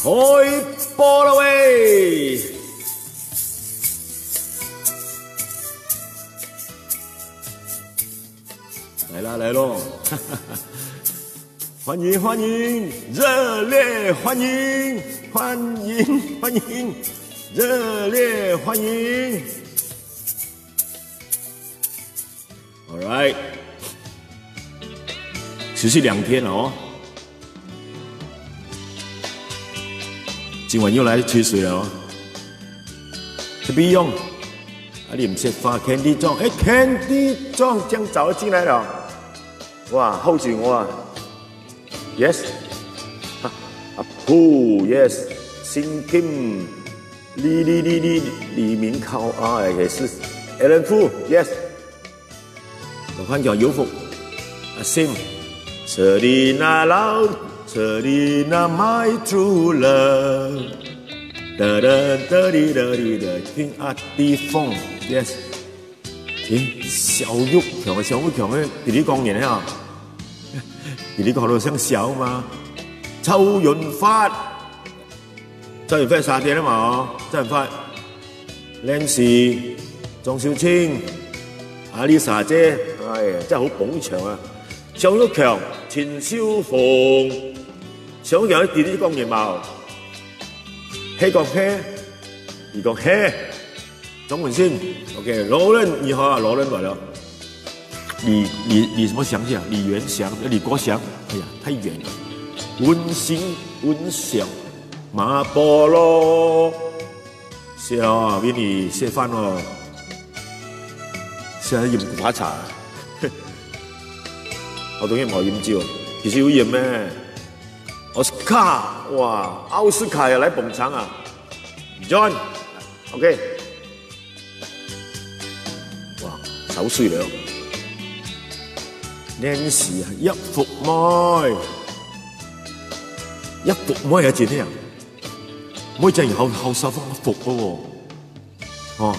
開波啦喂！來啦來咯！歡迎歡迎，熱烈歡迎歡迎歡迎，熱烈歡迎 ！All right， 持續2天了哦。 今晚又來吹水了哦！這邊用啊，你唔識發 Candy 裝，哎 ，Candy 裝將早就進來了，哇，hold 住我啊 ，yes， 啊，Pooh yes， Sin Kim， 李明靠啊，也是 Alan Fu yes， 我看叫有福，啊 Sim，Selina Lau。Selina, my true love， da da da da da da， 聽阿啲風 ，yes， 咦，小玉強嘅，小玉強嘅，弟弟講嘢啊，弟弟講到像小嘛，周潤發3點啊嘛，周潤發 ，Nancy， 莊少清，阿 Lisa 姐，哎呀，真係好捧場啊，小玉強，錢小鳳。 小玉強弟弟講嘢嘛，黑講黑，你講黑，中文先 ，OK， 羅倫你好啊，羅倫來了，李什麼祥去啊？李元祥、李國祥，哎呀，太遠了。溫馨溫祥，馬波羅，笑啊，俾你食飯咯，食下飲古巴茶，我當然冇飲酒，其實有飲咩？ 奧斯卡，哇！奧斯卡也來捧場啊 ，John，OK， 哇，手水了 ，Nancy 啊，一服妹，一服妹有錢啊，妹真係好受歡迎服嘅喎，哦，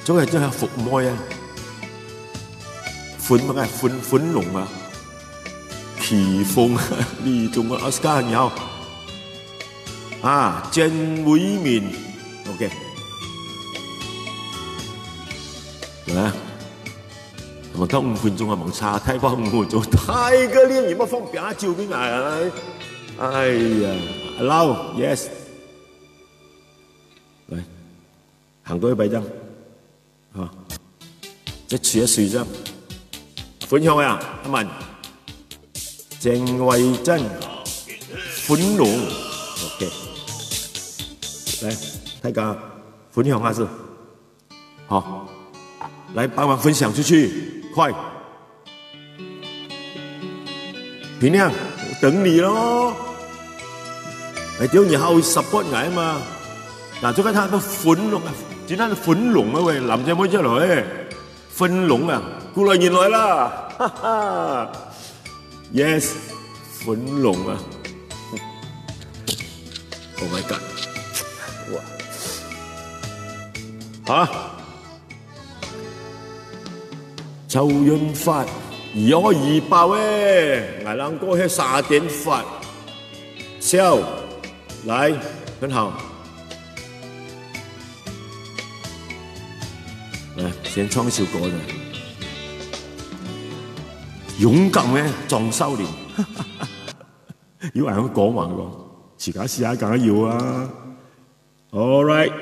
總係真係服妹啊，款乜嘢款龍啊？ 奇峰、李宗啊、奧斯卡你好啊，鄭偉民 ，OK， 來，我到5分鐘啊，冇差，太過5分鐘，太個臉有乜方便啊？照邊啊？哎呀 ，allow yes， 來，行多100張，啊，一次1張，分享啊，阿文。 鄭慧珍、款龍 ，OK， 來，大家分享下先，好，來幫忙分享出去，快，平亮，我等你咯，係屌你後 support 我啊嘛，嗱，最近睇到款龍啊，只睇到款龍啊喂，林姐妹出來，款龍啊，過來原來啦，哈哈。 Yes， 粉龍啊 ！Oh my god！ 哇！嚇！周潤發2爆誒，我兩個係3點發，笑，來，很好。來，先唱一首歌啦。 勇敢嘅壯少年，要係咁講話喎，遲下試下梗係要啊。All right，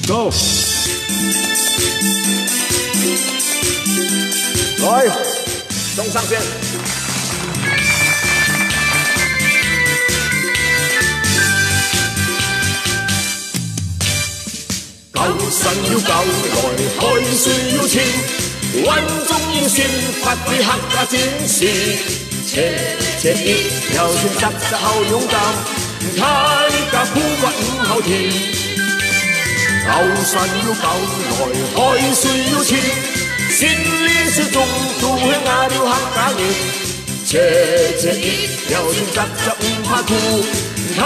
go， 來，中上線。救神要救來，開水要錢。 穩中要先發揮客家戰士，切一條線實後勇敢，大家苦骨唔後甜。救神要救來，開水要錢，先烈是中途向亞了客家人，切一條線實唔怕苦，大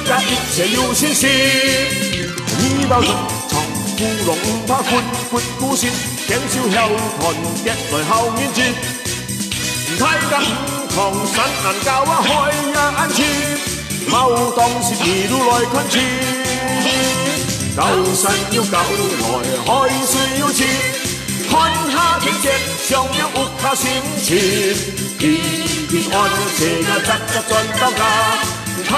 家一切有信心。你包中藏富龍唔怕闊孤線。 tiếng siêu heo còn kết rồi hậu nhiên chi thay gắn thòng sẵn hẳn cao hóa hỏi nhà ăn chi 某當時一路來看去，高山有高來，海水有情，看下天色，上有有他心情，平平安這個扎扎轉到家，大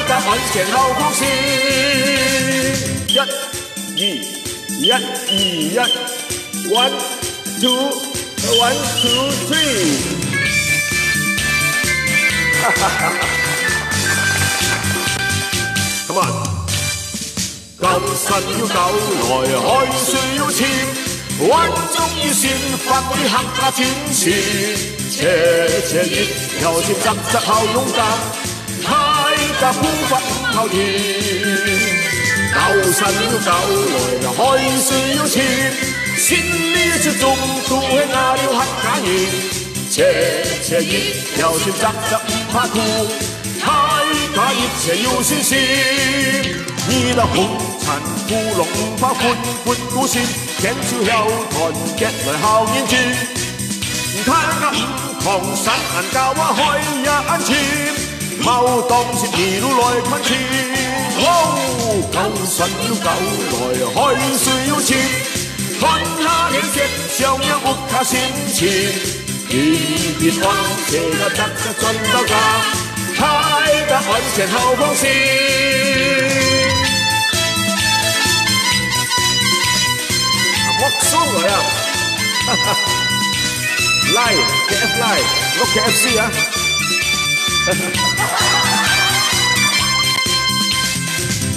家安全好高興。一二一，one two three。Come on！ 高山要高來，海水要淺，灣中要善發揮客家精神，斜斜月有錢扎扎好勇敢，大家步伐唔後退。高山要高來，海水要淺，心裏之中都係那了客家人，斜斜月有錢扎扎唔怕苦。大家一切有信心，你那紅塵烏龍唔怕闊闊孤線，聽朝有團結來好認真。大家唔同山岩教我開也安全，冇當時一路來看前。高山要高來，海水要淺，看下天色，上有屋他心情，平平安這個扎扎轉到家。大家安全好放心。我送我呀，Line KF Line， 我 KFC 啊。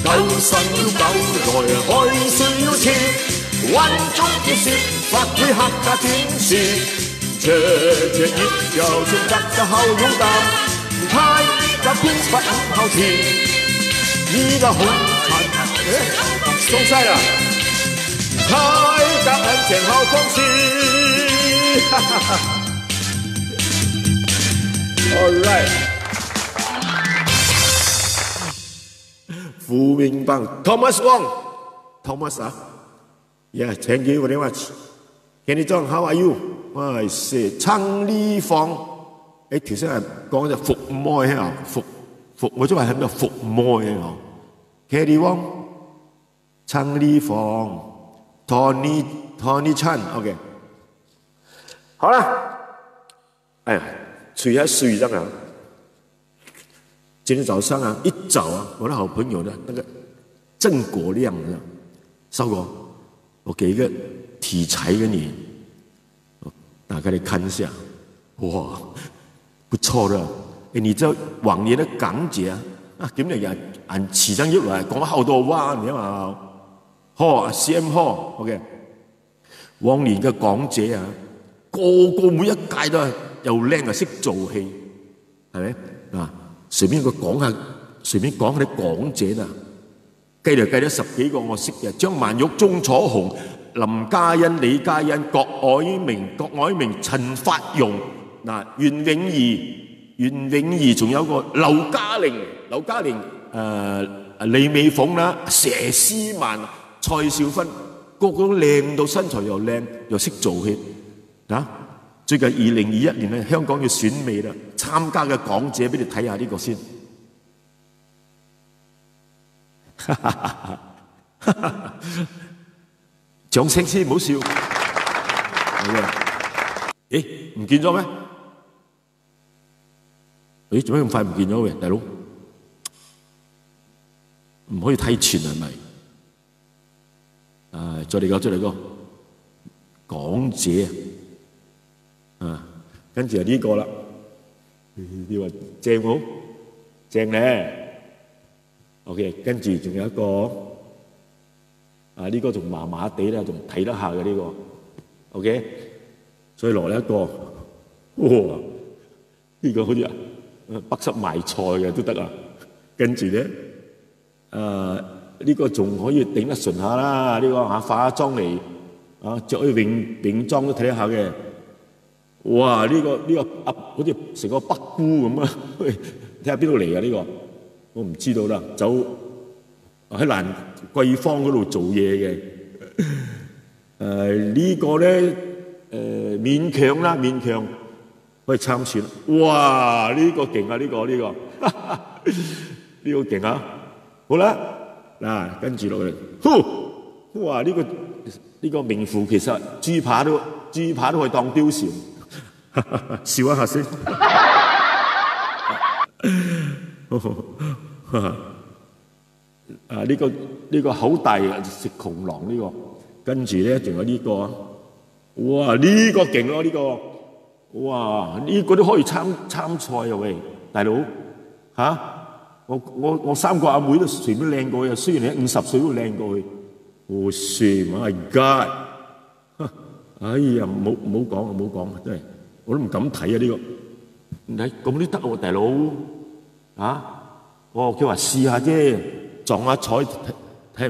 高山要高來，海水要淺，灣中要善發揮客家精神，這一條線扎扎好勇敢。大家步伐唔後退，你的紅塵鬆曬啦，大家安全好放心。All right， 福明幫 Thomas Wong，Thomas 啊 ，Yeah，thank you very much。Kenny John，how are you？ 我係昌利芳。誒，頭先係講就服務啊，服我即係喺度服務啊。Kelly Wong、昌利芳、Tony Chan，OK， 好啦。哎呀，吹下水這樣啊！今天早上啊，一早啊，我的好朋友呢，那個鄭國亮啊，少哥，我給一個題材給你，打開來看一下，哇！不錯的，你知道往年的港姐啊，點嚟按起上入來講好多話，你知嘛？好 CM 好 ，OK。往年嘅港姐啊，個每一屆都係又靚又識做戲，係咪啊？隨便講下啲港姐啊，計嚟計咗10幾個我識嘅，張曼玉、鐘楚紅、林嘉欣、李嘉欣、郭藹明、陳法蓉。嗱，袁詠儀，仲有個劉嘉玲，李美鳳啦，佘詩曼、蔡少芬，個個都靚到身材又靚，又識做戲啊！最近2021年咧，香港要選美啦，參加嘅港姐俾你睇下呢個先。掌聲先，唔好笑。誒，唔見咗咩？誒，做咩咁快唔見咗嘅，大佬？唔可以睇全係咪？再嚟個港姐啊，跟住就呢個啦。你話正冇？正咧。OK， 跟住仲有一個呢個仲麻麻地啦，仲睇得下嘅呢個。OK， 所以落嚟一個，哇！呢個好似北濕賣菜嘅都得啊。跟住咧，呢個仲可以頂得順下啦。呢個化妝嚟着啲泳裝都睇得下嘅。哇！呢個好似成個北姑咁啊！睇下邊度嚟啊？呢個我唔知道啦。走喺蘭桂坊嗰度做嘢嘅。呢個咧勉強可以參選。哇！呢個勁啊！呢個呢個勁啊！好啦，嗱，跟住落去，哇！呢個名副其實，豬扒都可以當貂蟬，笑一下先。啊！呢個好大嘅食窮狼呢個，跟住咧仲有呢個，哇！呢個勁咯呢個，哇！呢個都可以參賽啊喂，大佬嚇！我三個阿妹都全部靚過佢，雖然你50歲都靚過佢。Oh shit my god！ 哎呀，唔好講，真係我都唔敢睇啊呢個。你咁都得喎，大佬嚇！佢話試下啫。撞下彩睇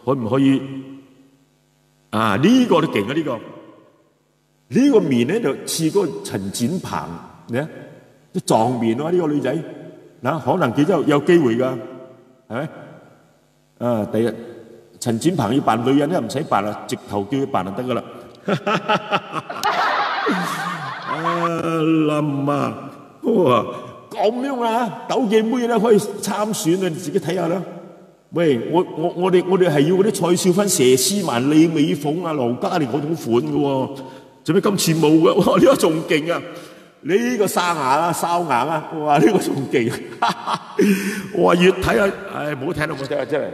可唔可以啊？呢個都勁啊！呢個面咧就似嗰個陳展鵬咧，啲撞面咯呢個女仔嗱，可能幾多有機會㗎，係咪？啊，第日陳展鵬要扮女人咧，唔使扮啦，直頭叫佢扮就得㗎啦。冧啊！哇！咁樣啊，斗記妹咧可以參選啊！你自己睇下啦。喂，我哋係要嗰啲蔡少芬、佘詩曼、李美鳳啊、劉嘉玲嗰種款嘅喎，做咩今次冇嘅？哇！呢個仲勁啊！呢個沙牙啦、哨牙啦，哇！呢個仲勁。哇！越睇啊，唉，唔好睇啦，唔好睇啊，真係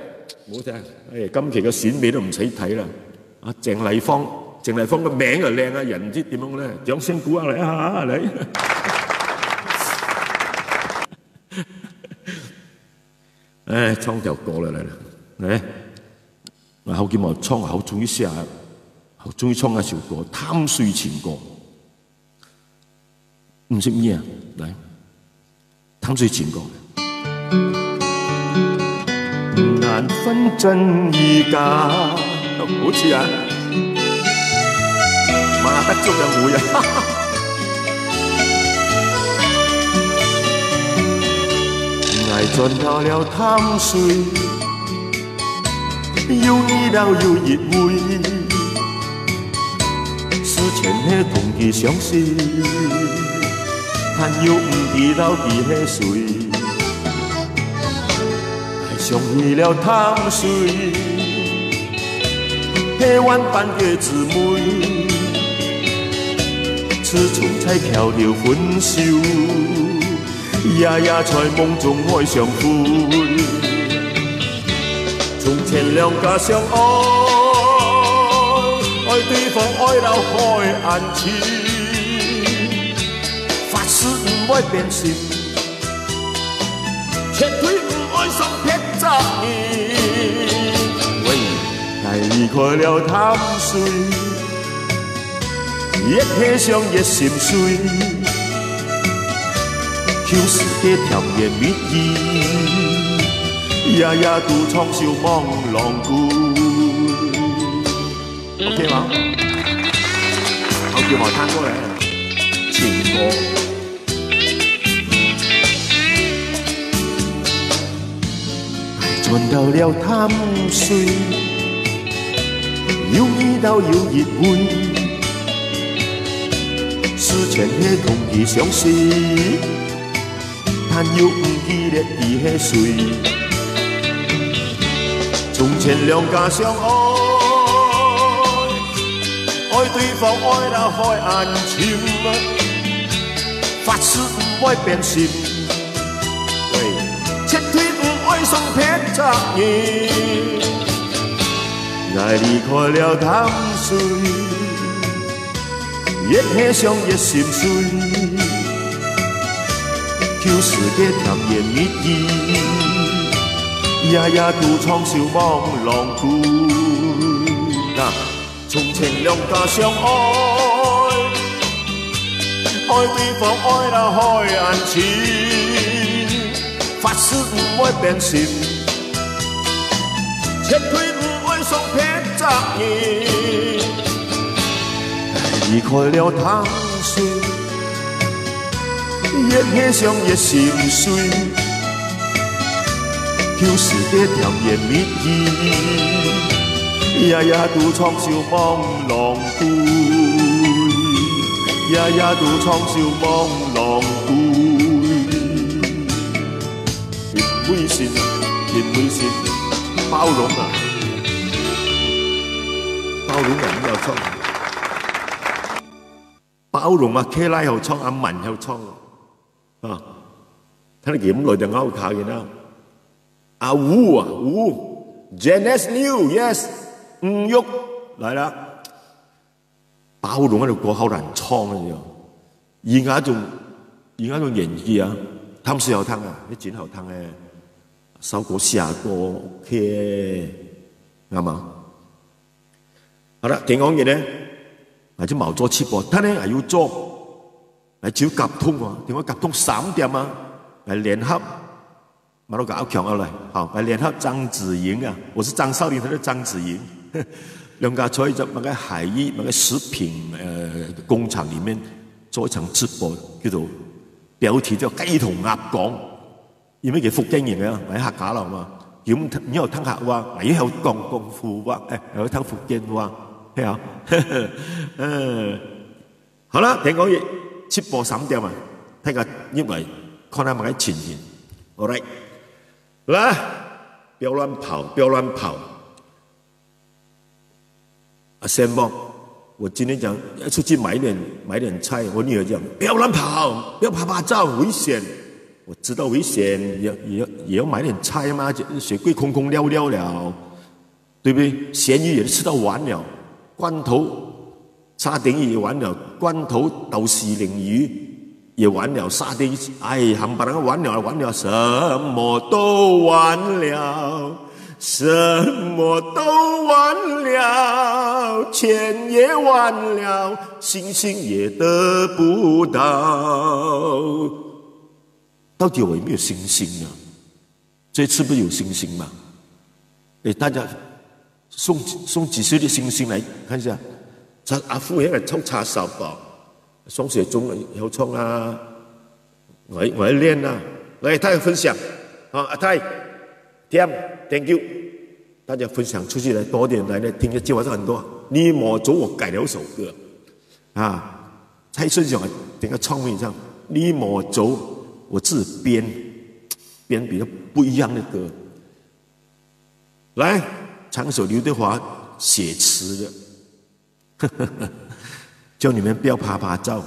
唔好睇。唉，今期嘅選美都唔使睇啦。啊，鄭麗芳個名又靚啊，人唔知點樣咧，掌聲鼓下嚟啊！你。哎，唱條歌嚟啦，嚟！我好叫我唱好，終於試下，終於唱一首歌《貪睡前歌》，唔識咩啊？嚟，《貪睡前歌》。難分真與假，好似啊，馬德鐘有會啊！愛賺到了貪睡，又遇到有一位，事前的同佢相識，但又唔知道佢係誰。愛上起了貪睡，夜晚半夜姊妹，自從才巧了分手。夜在夢中愛上悔，從前兩家相愛，愛對方愛到開眼前，發誓唔會變心，絕對唔愛上撇責任。喂，愛離開了貪睡，越悲傷越心碎。就是嘅甜言蜜語，日日都創笑望浪故。OK 嗎？我叫我聽歌咧，前歌。賺到了貪睡，又遇到有一位，事前嘅同佢相識。但又唔記得佢係誰。從前兩家相愛，愛對方愛到開眼前，發誓唔會變心，絕對唔愛上撇責任。愛離開了貪睡，越悲傷越心碎。就是嘅甜言蜜語，日日都創笑望浪故。嗱，從前兩家相愛，愛對方愛到開眼前，發誓唔會變心，絕對唔會上撇責任。離開了貪睡。越悲傷越心碎，就是嘅甜言蜜語，日日都創笑望浪故，日日都創笑望浪故。微信啊，挺微信，包容啊，包容人又創，包容啊，K 拉又創，阿文又創啊，睇你咁耐就勾卡嘅啦。阿吳啊，吳 ，Janice Liu，yes， 吳玉嚟啦，包容喺度過口難創嘅啫。而家仲演技啊，貪豉油湯啊，啲剪喉湯咧，收過下個 OK， 啱嘛？好啦，點講嘢咧？或者冇做直播，他呢係要做，係只要夾通喎，點解夾通3點啊？嚟聯合，馬路搞強嚟，好，嚟聯合張子瑩啊，我是張少林，他是張子瑩，兩家在那個海逸那個食品工廠裡面做一場直播，叫做標題叫雞同鴨講，因為佢福建人啊，喺客家佬嘛，咁你又聽客話，你又講功夫話，又聽福建話。係啊，好啦，聽講嘢直播3點啊，睇下因為看下埋喺前面，好嚟，來，不要亂跑，不要亂跑。阿先幫，我今天講要出去買點菜，我女兒講不要亂跑，不要拍拍照，危險。我知道危險，也要買點菜嘛，雪櫃空空寥寥了，對不對？鹹魚也吃到完了。罐頭沙丁魚也完了，罐頭豆豉鯪魚也完了，沙丁哎冚唪唥完了，什麼都完了，什麼都完了，錢也完了，星星也得不到。到底我有沒有星星啊？這次不是有星星嗎？哎，大家。送幾歲的星星嚟看一下，阿夫係一個沖叉燒噃，雙雪中有沖啊，我喺練啊，來大家分享，啊阿泰 ，Thank you， 大家分享出去來多點來聽嘅計劃是很多。你莫走我改了一首歌，啊，蔡順祥整個創意上，你莫走我自己編比較不一樣的歌，來。唱首劉德華寫詞的，叫你們不要拍拍照，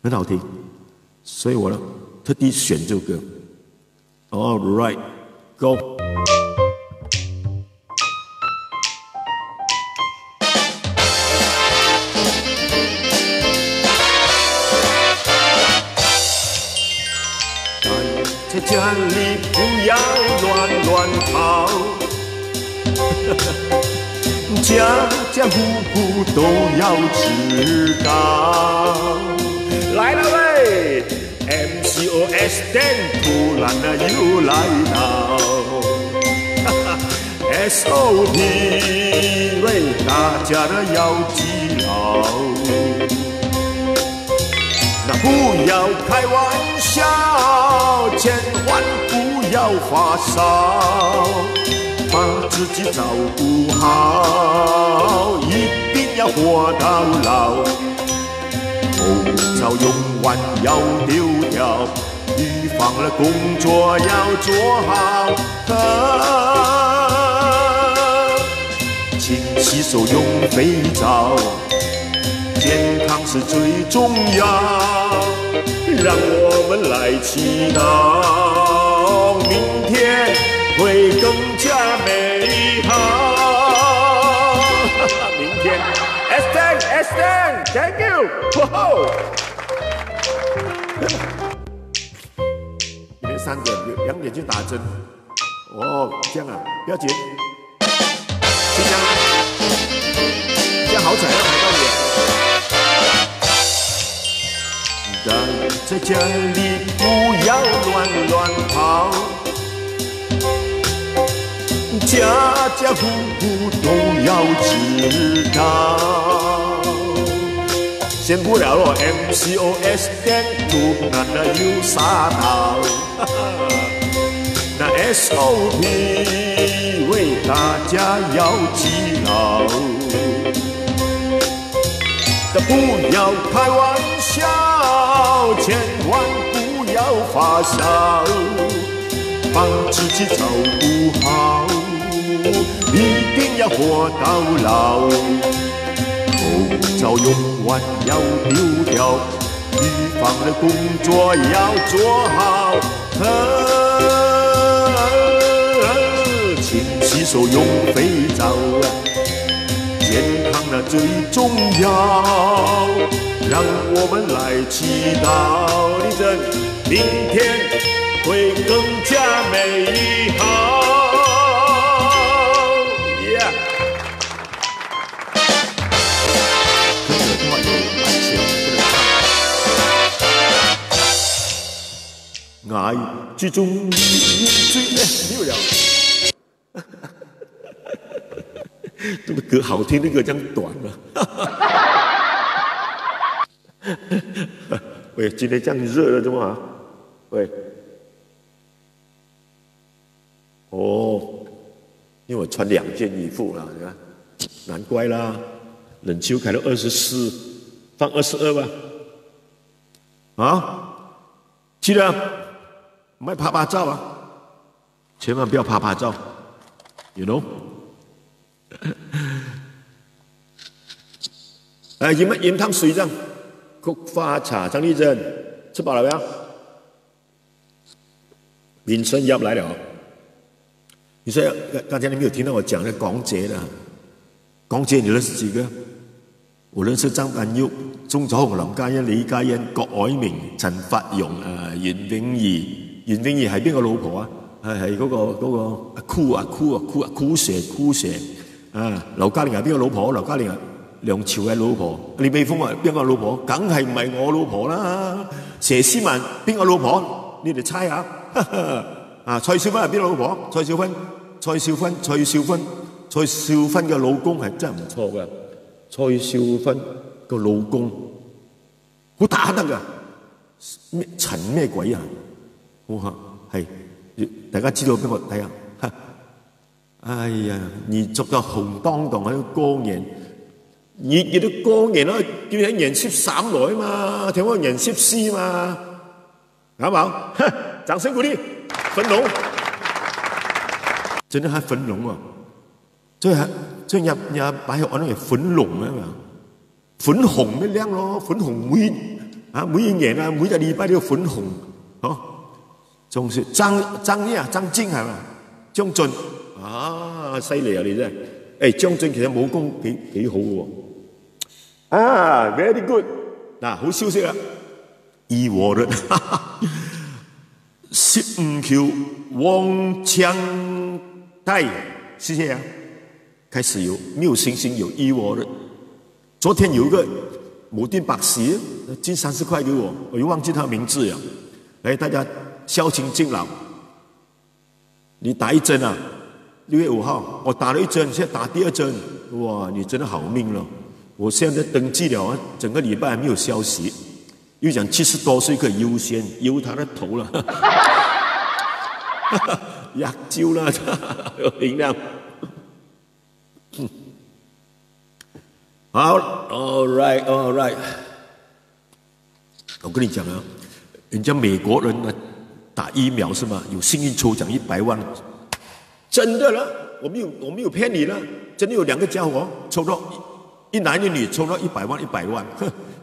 很好聽，所以我呢特地選這首歌。All right, go。在家裡不要亂跑，家家戶戶都要知道。來了喂 ，MCOS 店突然的又來到，SOP 為大家的要記牢。那不要開玩笑，千萬不要發燒，把自己照顧好，一定要活到老。口罩用完要丟掉，預防了工作要做好。勤洗手用肥皂，健康是最重要，讓我們來祈禱，明天會更加美好。明天 ，Thank you， 今天3點2點去打針，哦，這樣啊，不要緊，就這樣，這樣好彩要排到你。在家裡不要亂跑，家家戶戶都要知道。先不了咯 ，MCOS 店突然的又殺到，那 SOP 為大家要記牢，不要開玩笑。千萬不要发烧，把自己照顾好，一定要活到老。口罩用完要丢掉，预防的工作要做好。勤洗手用肥皂，健康那最重要。让我们来祈祷，地震明天会更加美好。Yeah。可是的话有版权不能唱。爱之中最没有了。这个歌好听，那个这样短了。喂，今天这样热了，怎么啊？喂，哦，因为我穿2件衣服了，你看，难怪啦。冷气开到24，放22吧。啊，记得不要拍拍照啊，千万不要拍拍照 ，you know。哎，饮汤水这样。菊花茶，张丽珍，吃饱了没有？民生要来了。你说刚才你没有听到我讲的港姐的？港姐你认识几个？我认识張曼玉、鐘楚紅、林嘉欣、李嘉欣、郭藹明、陳法蓉、袁詠儀。袁詠儀係邊個老婆啊？係嗰個酷蛇啊！劉嘉玲係邊個老婆？劉嘉玲係梁朝偉老婆。李美鳳係邊個老婆？梗係唔係我老婆啦！佘詩曼邊個老婆？你哋猜下啊！蔡少芬係邊個老婆？蔡少芬嘅老公係真係唔錯㗎。蔡少芬個老公好打得㗎，咩陳咩鬼啊？哇，係大家知道邊個睇下？哎呀，你做到紅當當喺度光年，你都光年啦，叫人演13來嘛，聽講演14嘛，啱唔啱？掌聲鼓勵，粉龍，真的係粉龍啊！即係入擺喺我那係粉龍啊嘛，粉紅咪靚咯，粉紅每一年啊，每個禮拜都有粉紅，哦，仲是張晶係嘛？張晉啊，犀利啊你真係，誒張晉其實武功幾好喎，啊 very good， 嗱好消息啊，義和律15橋王強大，謝謝啊。開始沒有星星有義和了。昨天有一個某丁百士寄30塊給我，我又忘記他名字了。來，大家孝親敬老。你打一針啊？6月5號，我打了一針，現在打第2針。哇，你真的好命了！我現在登記了，整個禮拜還沒有消息。又講70多歲可以優先，優他的頭了。壓鳩了，有力量。好 ，all right， 我跟你講啊，人家美國人呢打疫苗是嗎？有幸運抽獎100萬，真的了，我沒有騙你了，真的有2個家伙抽到一男一女抽到100萬，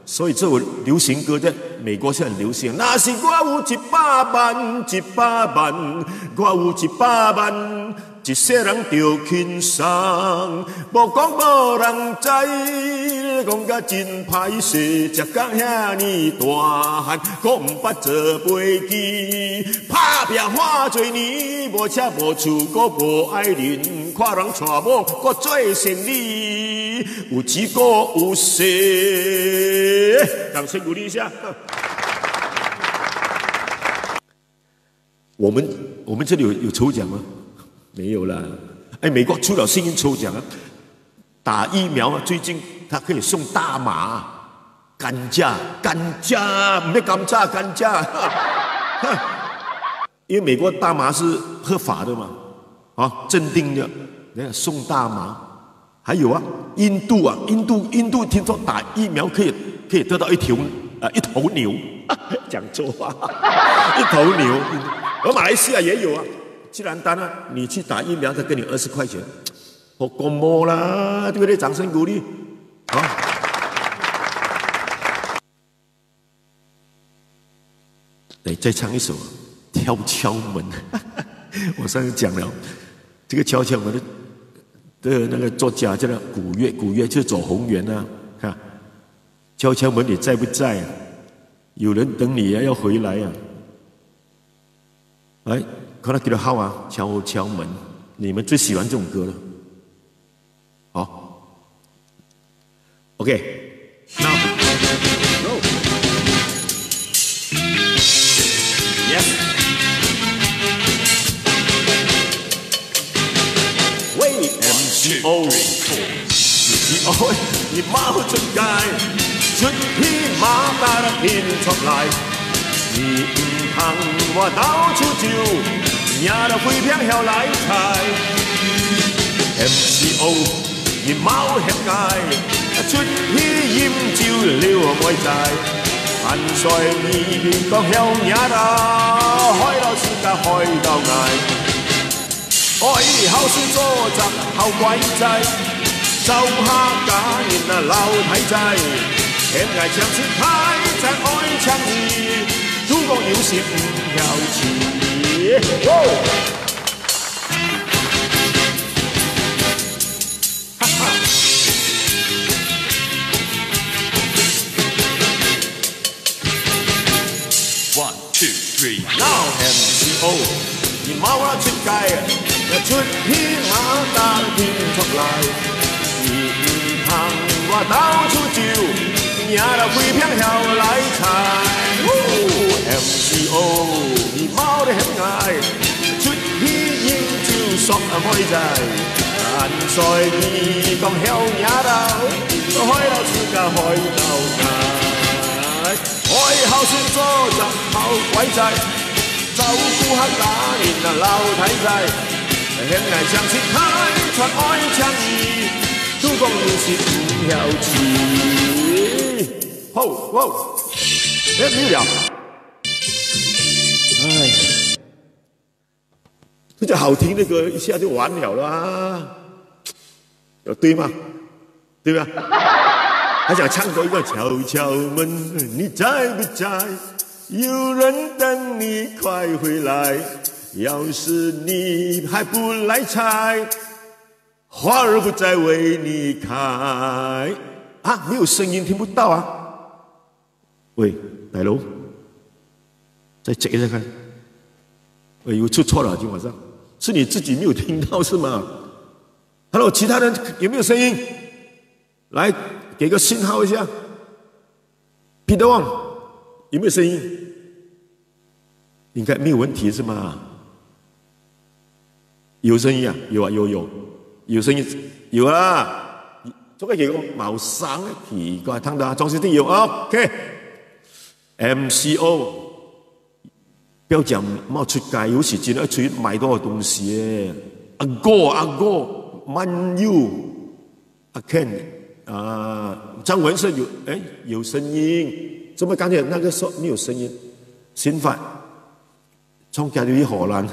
所以這首流行歌在美國是很流行。那是我有100萬，我有100萬。一世人着輕鬆，無講無人知，講甲真歹勢，食甲遐尼大漢，佫毋捌做飛機，打拼花多年，無車無厝，佫無愛人，看人娶某，佫做生理，有錢佫有勢，掌聲鼓勵一下。我們這裡有抽獎嗎？沒有啦，哎，美國出了幸運抽獎啊，打疫苗啊，最近他可以送大麻、甘蔗，唔係甘蔗，因為美國大麻是合法的嘛，啊，鎮定的，人家送大麻，還有啊，印度聽說打疫苗可以得到一頭牛，讲错话，一头牛。而马来西亚也有啊，既然单啊，你去打疫苗，他给你20块钱，我过摸啦，对不对？掌声鼓励，好。来，再唱一首《敲敲门》。我上次讲了，这个敲敲门的那个作家叫做古月，古月就是左宏元啊。看，敲敲门，你在不在啊？有人等你啊，要回来啊。来，看到几多号啊？敲敲门，你们最喜欢这种歌了。好 ，OK，now go。Yes。喂 ，MCO，MCO，你貓出街，出去馬打得片出來，你唔通我到處照，也得飛平後來猜。MCO，你貓吃街，出去飲酒了愛債。萬歲你講向也得，開到世界開到捱。愛好是做雜後鬼仔，就下假年啊老太仔，偏愛唱是太仔愛唱義，主講有時唔曉似。哈哈。1 2 3 Now MCO， 你貓啊出街，出去馬打天出來，你唔通我到處照，也得飛平後來猜。MCO， 你貓的很愛，出去飲酒索啊開仔，但在你講曉也得，開到世界開到捱。愛好算做雜後鬼仔，就顧客打年啊老太仔，輕藝上是太出愛唱義，都講要是唔曉似。好，哇，沒有了。哎，這就好聽的歌一下就完了啦，有對嗎？對吧？還想唱多一個敲敲門，你在不在？有人等你快回來。要是你還不來採，花兒不再為你開。啊，沒有聲音，聽不到啊。喂，大佬，再check一下看。喂，有出錯了，今晚上是你自己沒有聽到是嗎 ？Hello， 其他人有沒有聲音？來。給個信號一下 ，Peter Wang 有沒有聲音？應該沒有問題是嗎？有聲音啊，有啊，有聲音，有啊。這個幾個毛生奇怪，聽到裝飾店有 ，OK。MCO， 不要講冒出街，有時真係出去買多少東西耶。阿哥，Man U， 阿 Ken。張文是有聲音，怎麼剛才那個時候沒有聲音？先發，從家裡荷蘭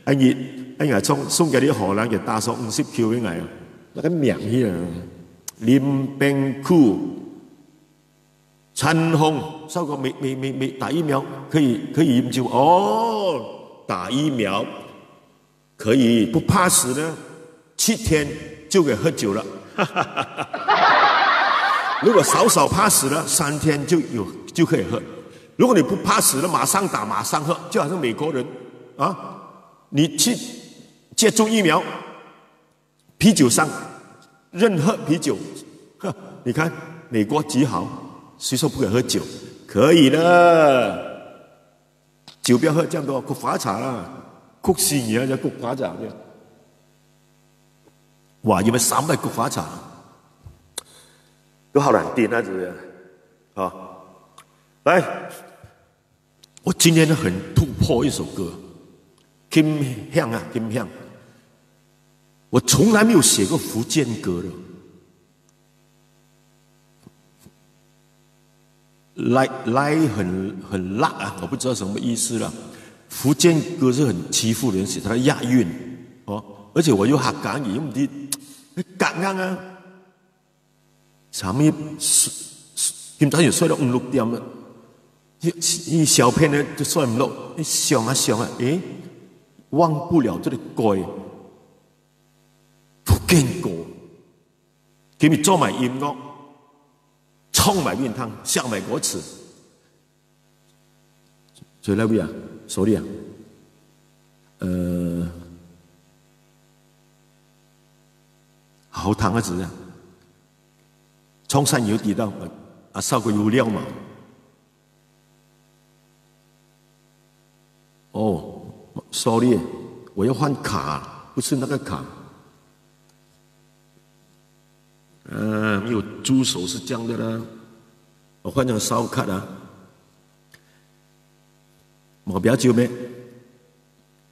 ，anh送家裡荷蘭嘅打索50 Q 俾我，那個名氣啊，林炳庫、陳紅，收過沒打疫苗可以飲酒哦，打疫苗可以不怕死呢，7天。就可以喝酒了，如果少怕死了，3天就可以喝。如果你不怕死了，馬上打馬上喝，就好像美國人啊，你去接種疫苗，啤酒商任喝啤酒，你看美國幾好，誰說不可以喝酒？可以的，酒不要喝這樣多，菊花茶啦，曲線而家菊花茶。哇！因為300菊花茶都好難掂啊，是不是？啊，來，我今天很突破一首歌，金香啊，金香。我從來沒有寫過福建歌的。来很辣啊，我不知道什么意思啦。福建歌是很欺负人，写它的押韵哦，而且我又客家语，唔知夾硬啊，啥物今早又睡到5、6點啦，一小片呢就睡唔落，想啊想啊，忘不了這個歌，福建歌，今日做埋音樂，唱埋面湯，寫埋歌詞，最後邊啊，手裡啊，好燙嘅字啊，冲山有地道，烧个油料嘛。哦 ，sorry， 我要换卡，不是那个卡。没有猪手是这样的啦，我换成烧卡啦。冇比較少咩？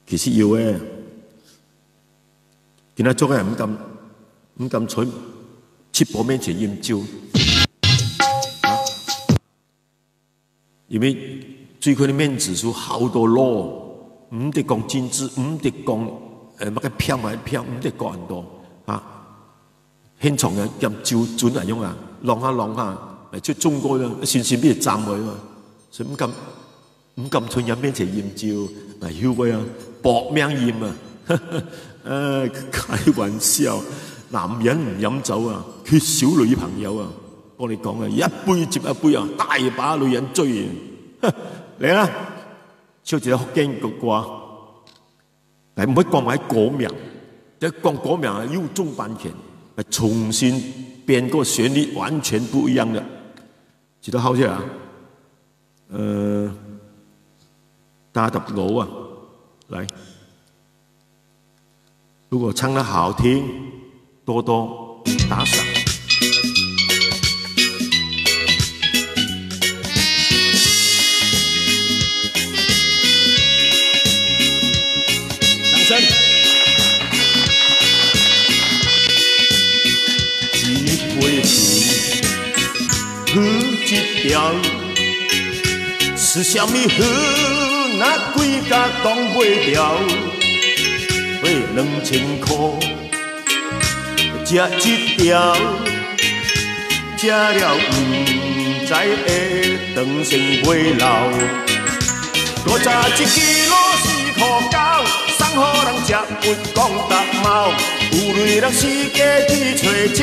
其實要嘅，今仔做嘅唔敢在七寶面前飲酒，因為最近的面指數好多咯，唔得講精緻，唔得講乜嘅票買票，唔得講很多啊。現場嘅飲酒準係用啊，浪下，即係中國嘅先先俾人站佢嘛，所以唔敢在人面前飲酒，咪曉佢啊，搏命飲啊，開玩笑。男人唔飲酒啊，缺少女朋友啊！我哋講啊，一杯接一杯啊，大把女人追啊！嚟啦，唱一個福建嘅歌，但唔可以講埋歌名，一講歌名啊，又中版權，重新編個旋律，完全不一樣嘅，記得好些啊！大揼佬啊，來，如果唱得好聽。多多打賞，掌聲。一杯喝一條，是啥物喝那幾家當袂了，為2000塊。食一條，食了唔知會長生袂老。51 kg 4塊9，送予人食不講達貓。有類人四界去找食，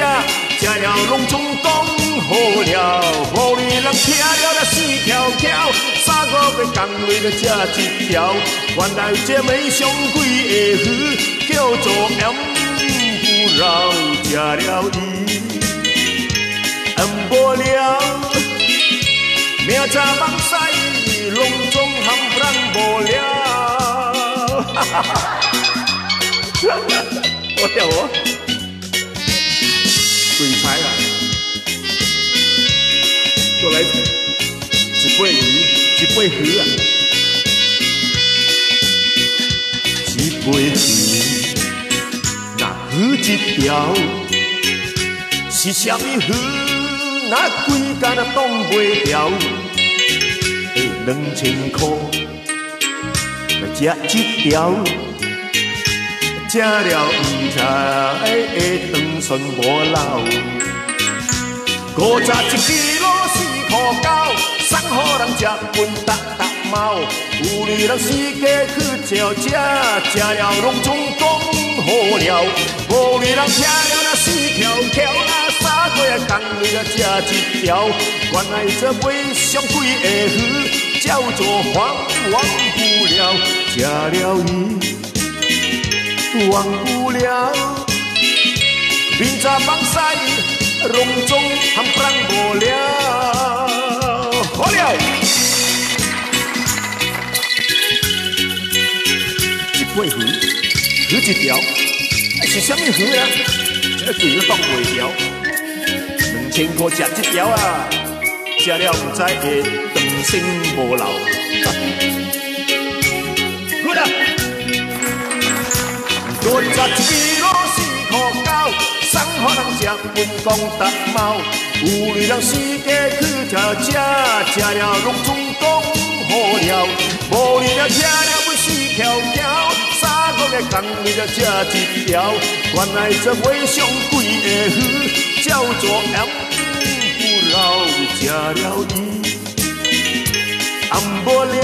食了攏總講好了。無類人聽了4條橋，3個月工月就食一條。原來這味上貴的魚叫做M。老食了伊，無聊，明早夢屎，攏總含人無聊。我跳我，鬼才啦！過來一杯魚，一杯魚啊，一杯魚。喝一條，是啥物喝？那幾間啊擋袂了，2000塊，食一條，食了唔知會長生無老。51 kg 4塊9，送予人食笨達貓。有類人四界去找食，食了攏總講。好了，無類人聽了那4條橋，那3個月工月才食一條。原來這味上貴的魚叫做忘不了，食了伊忘不了。明早夢屎，攏總含不人無了。好了，一杯魚。喝一條，是啥物魚啊？這貴都當袂了，2000塊食一條啊，食了唔知會長生無老。好啦，51 kg 4塊9，送予予人食，分公达猫。有类人世界去食，食了拢总讲好料。无你了吃了要死翘翘，3个月工你了吃一条。原来这尾上贵的鱼叫做M不老，吃了伊暗无聊。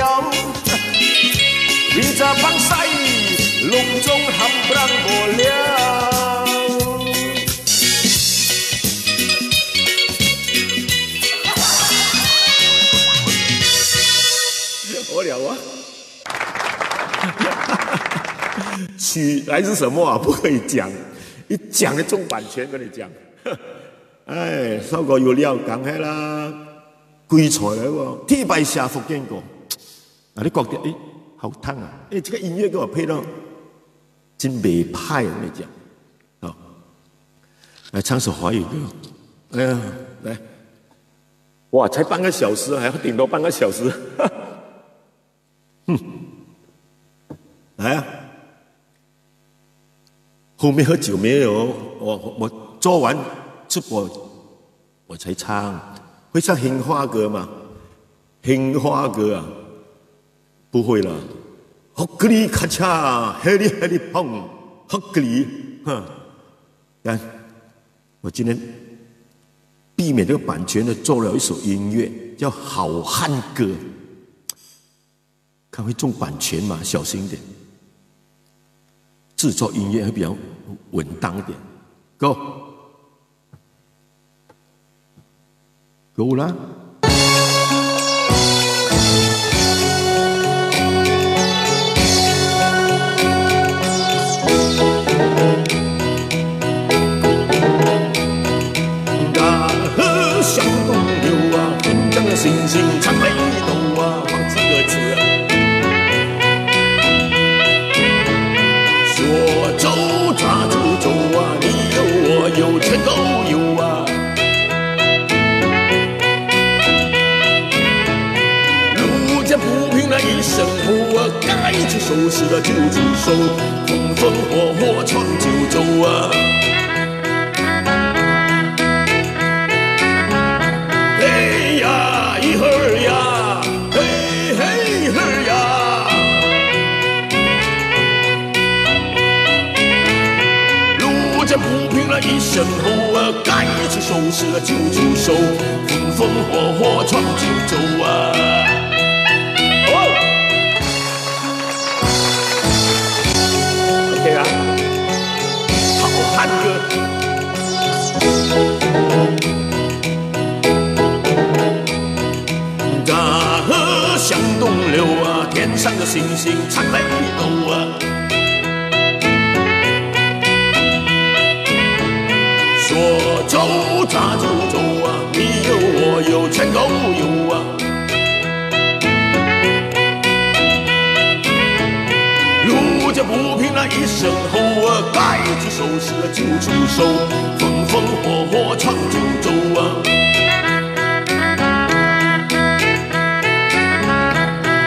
你咋放屎，拢总含不人无了。无聊啊！曲来自什么啊？不可以讲，一讲就中版权，跟你讲。哎，烧个有料讲起啦，贵菜来喎，铁白下福建歌。啊，你觉得哎好听啊？哎，这个音乐给我配到真美派，我跟你讲。好，来唱首华语歌。哎呀，来，哇，才半个小时，还要顶多半个小时。来啊！后面喝酒没有？我做完直播我才唱，会唱杏花歌吗？杏花歌啊，不会了。福格里咔嚓，黑里黑里碰，福格里，哈！看，我今天避免这个版权的，做了一首音乐，叫《好汉歌》。看会中版权嘛，小心一点。制作音乐会比较稳当一点。Go， Go 啦！大河向东流啊，滨江的星星参北斗啊，忘记歌词啊。说走抓就走啊，你有我有全都有啊。路见不平那一声吼啊，该出手时了就出手，风风火火闯九州啊。嘿呀一会儿呀，嘿嘿一会儿呀。这不平了一声吼啊，该出手时了就出手，风风火火闯九州啊！哦 ，OK 啊，好汉歌。大河向东流啊，天上的星星参北斗啊。说走咋就走啊，你有我有全都有啊。路见不平那一声吼啊，该出手时就出手，风风火火闯九州啊。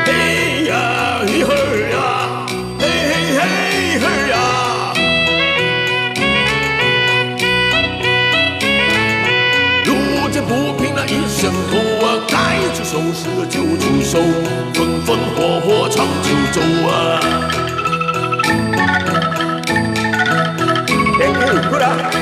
嘿呀一会儿呀，嘿嘿嘿一会儿呀。不平那一声吼啊，该出手时就出手，风风火火闯九州啊。Thank you, good up.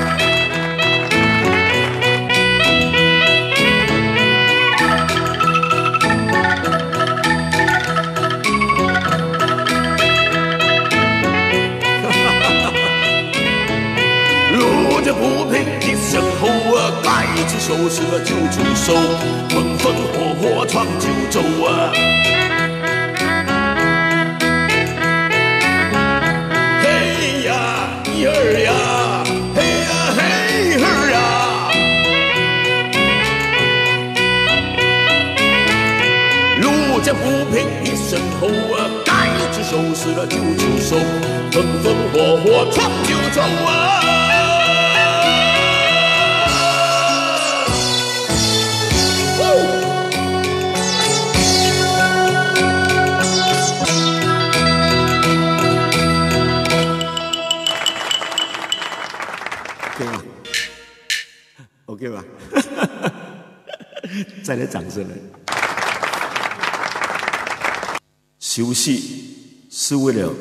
路见不平一声吼啊，该出手时了就出手，风风火火闯九州啊。嘿呀一儿呀，嘿呀嘿儿呀。路见不平一声吼啊，该出手时了就出手，风风火火闯九州啊。OK 吧？再来掌声了。休息是为了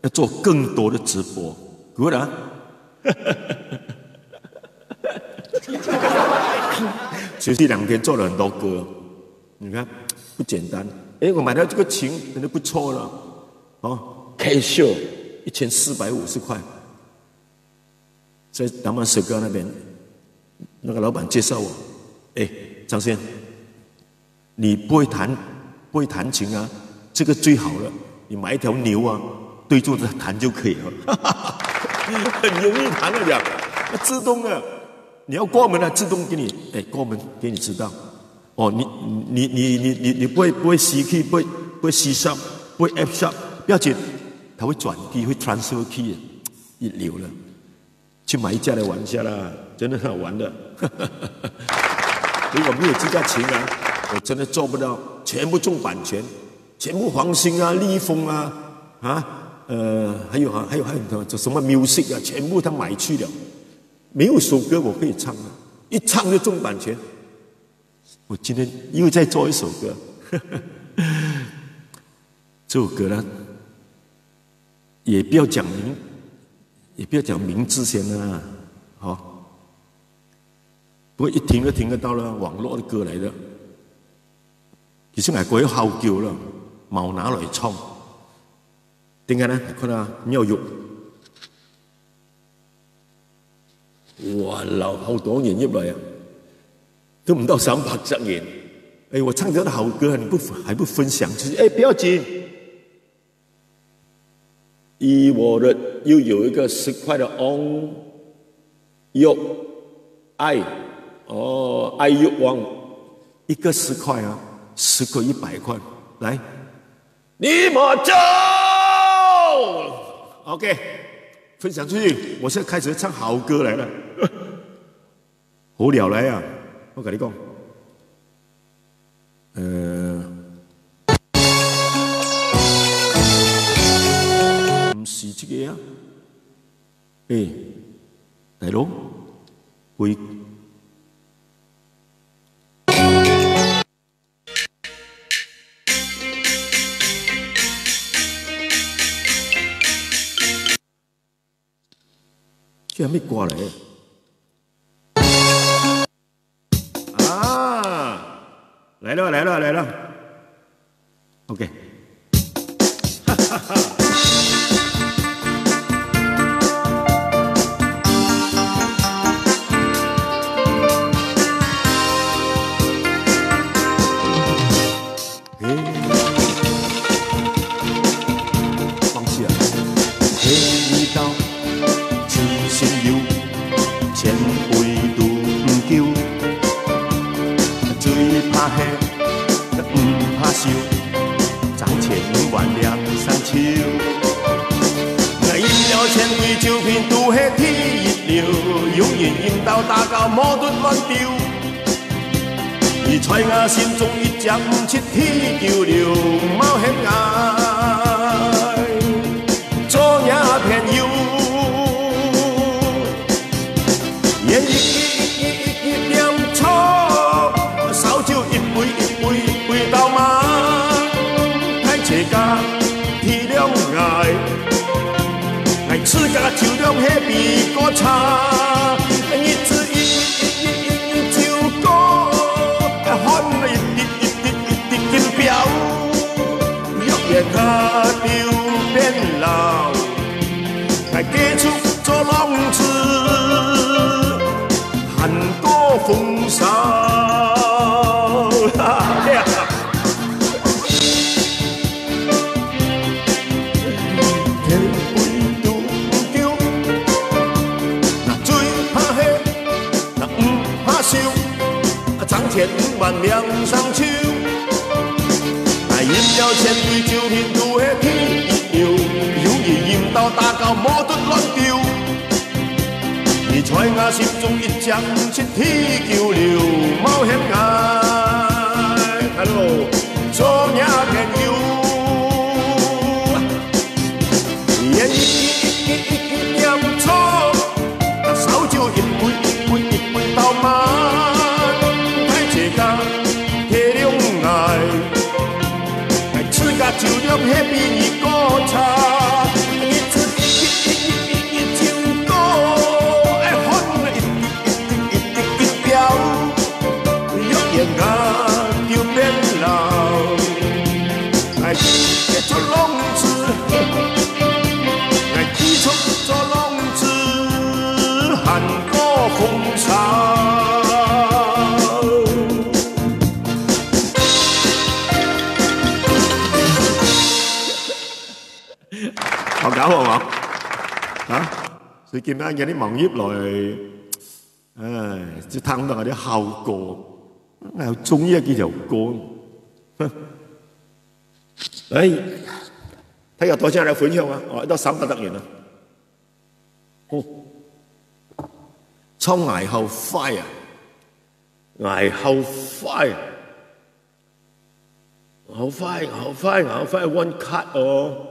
要做更多的直播 ，good 啊！休息2天做了很多歌，你看不简单。哎，我买到这个琴，真的不错了，哦 ，Casio 1450块，在达曼斯哥那边，那个老板介绍我，哎，张先，你不会弹琴啊？这个最好了，你买一条牛啊，对住它弹就可以了，很容易弹的讲，自动的。你要关门了，自动给你，哎，关门给你知道。哦，你不会 C key， 不会 C sharp， 不会 F sharp， 不要紧，它会转 key， 会 transfer key， 一流了。去买一架来玩一下啦，真的很好玩的。如果没有这架琴啊，我真的做不到，全部重版权，全部黄兴啊、立丰啊，还有什么 music 啊，全部他买去了。没有首歌我可以唱的，一唱就中版权。我今天又在做一首歌，这首歌呢，也不要讲名字先啦，好。不过一听就听得到了，网络的歌来的。其實我有後叫啦，冇拿來唱。點解呢？看到妙玉。哇！流好多人入嚟啊，都唔到300人。哎，我唱得好歌，你还不分享？就是哎，不要紧。我的又有一个10块的 on 玉爱爱玉王，一个10块啊，10个100块，来，你莫走 ，OK。分享出去，我现在开始唱好歌来了，好聊来啊！我跟你讲，不是这个啊，大佬，会。这还没过来啊！来了 ，OK， 哈哈哈。放弃啊！黑道。心有千杯都唔夠，最怕黑，唔怕燒，賺錢萬兩三秋。我飲了千杯酒瓶，都係天熱了，永遠飲到打交冇得亂丟。而在我心中一隻唔切天叫了，冇險愛，做也偏要。一點錯，燒酒一杯到晚，太邪家體諒愛吃個酒量係比個差，日子一酒過，看了一斤表，若然他丟變老，繼續做浪子。很多風騷，天杯都唔叫，那最怕黑，那唔怕燒，賺錢萬兩上秋，那飲了千杯酒瓶都係天熱了，容易飲到打交冇得亂丟。你在我心中一將切天叫了，冇險愛。Hello， 做也偏要，人一點錯，那燒酒一杯到晚。啊，所以今日有啲網頁來，即聽到有啲效果，我又中意幾條歌。睇下多謝你分享啊！我都300得完啦。唱捱後 fire， 捱後 fire， 好快one cut 哦，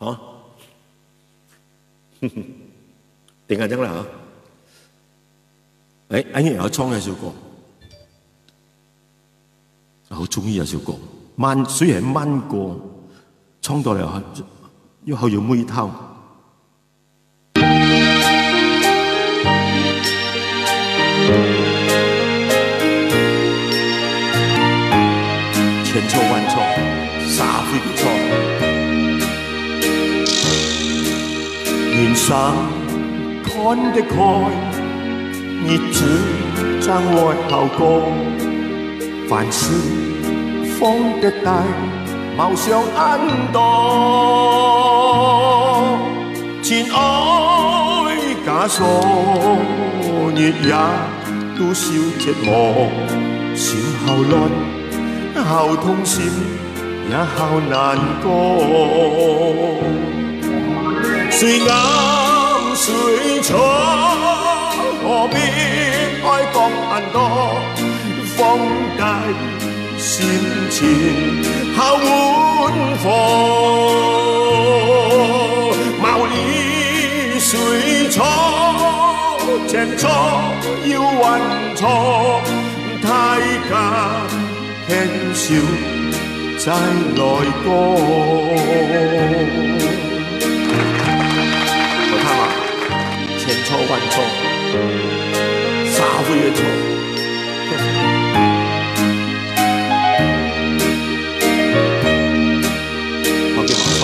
嚇，定係真啦嚇。anh有唱一首歌，好中意一首歌，雖然慢歌，唱到嚟又好有味道。千錯萬錯，沙灰嘅錯，人生看得開，日子將來後過，凡事放得低，貌相安多，情愛枷鎖，日夜都受折磨，心好亂。好痛心，也好難過。雖啱雖錯，何必愛講很多？放低心情，好溫和。貌離雖錯，千錯要萬錯，大家輕笑再來過。我睇下，千錯萬錯，沙灰嘅錯。我嘅馬賽，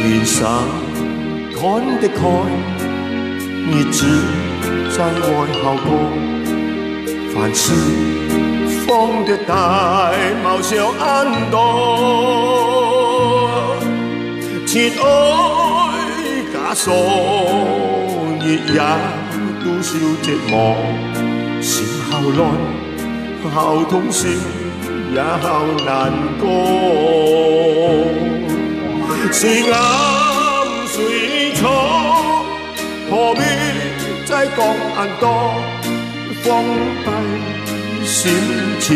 人生看得開，日子將來後過，凡事放得大，貌相安多，情愛枷鎖，日夜都受折磨，心好亂，好痛心，也好難過。雖啱雖錯，何必再講很多？放低心情，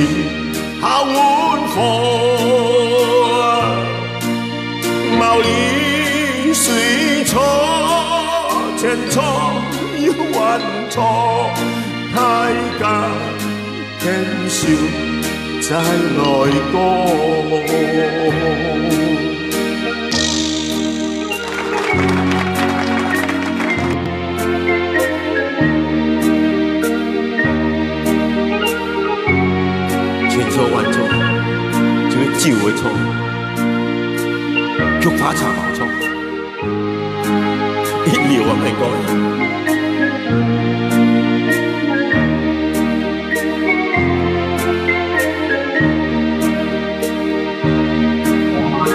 好溫和。貌離雖錯，千錯要萬錯，大家輕笑再來過。萬錯，仲要招嘅錯，菊花茶冇錯，啲料啊唔係講。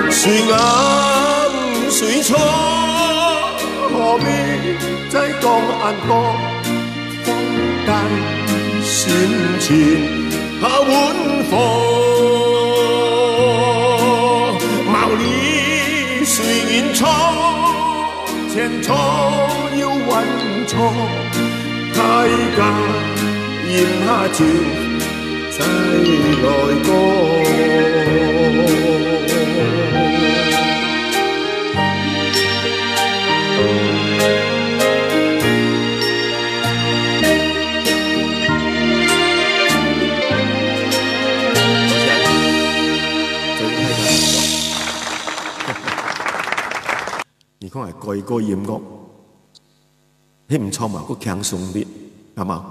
雖啱雖錯，何必再講很多？放低心情。好溫和，貌離雖然錯，千錯要萬錯，大家咽下酒再來過。你講係改歌音樂，你唔錯嘛？個輕鬆啲，係嘛？